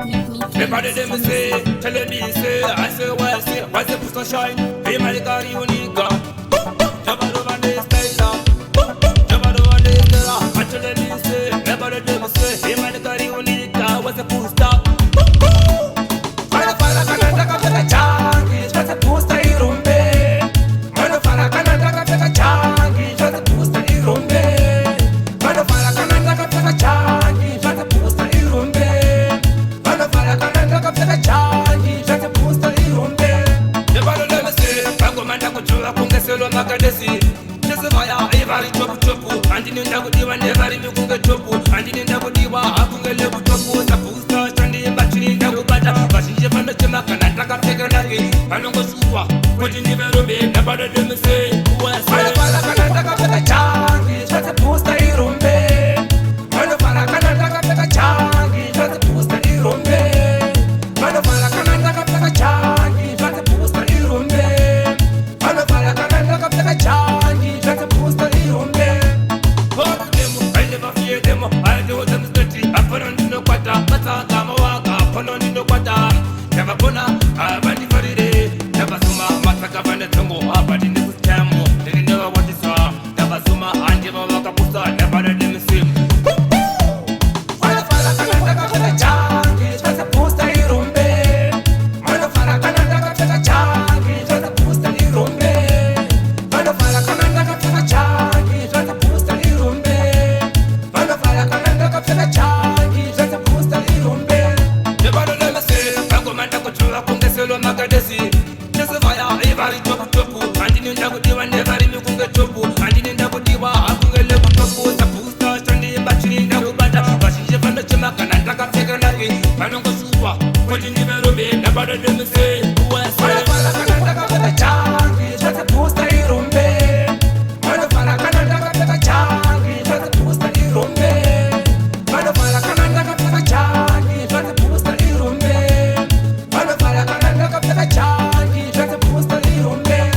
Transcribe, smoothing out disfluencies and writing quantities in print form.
Everybody them say, tell me say, I say, why say put shine? Hey, my carry unica. Jabba one day style. Jabba one day style. I tell me say, everybody them say, hey, my carry unica. What's the put stop? Para canada kapeka changi, what's the put style irumbe? Para canada kapeka changi, what's the put style irumbe? Para canada kapeka changi, what's the put style irumbe? Magadesi, just a fire, every chopu, and in the Diva never in the Chopu, and in the Diva, Akunga Lebu Chopu, the Pusta, standing battery in the Bata, but in Japan, the Jamaican, and Taka Teganaki, I don't go Suwa, what in the Verobe, the Bada de Mese, who was a Changi, just a Pusta Irumbe, Manafara Kanaka Changi, just a Pusta Irumbe, Manafara Kanaka Changi, just a Pusta Irumbe. Changi, just a poster on there. Fuck them, I never fear them. I do them dirty. I put on no quata, but I'm a waka, put on no quata. Never puna, I body for the day. Never suma, Mataka and the Tongo, but in this camel. They didn't know what it's all. Never suma, and give a waka poster, never let them see. Changi, just a poster on there. Manafara Canada, Changi, just a poster on there. Magadesi, just a fire, every chopu, and in the Diva never in the Chopu, and in the Diva, Akunga Lebu Chopu, the Pusta, standing battery in the Bata, but in Japan, the Jamaican, and Taka Teganaki, Manongo Suwa, what in the Verobe, the Bada de Mese, who was a Changi, just a Pusta Irumbe, Manafara Canada Changi, just a Pusta Irumbe, Manafara Canada Changi, just a Pusta Irumbe. Changi, just a poster on there.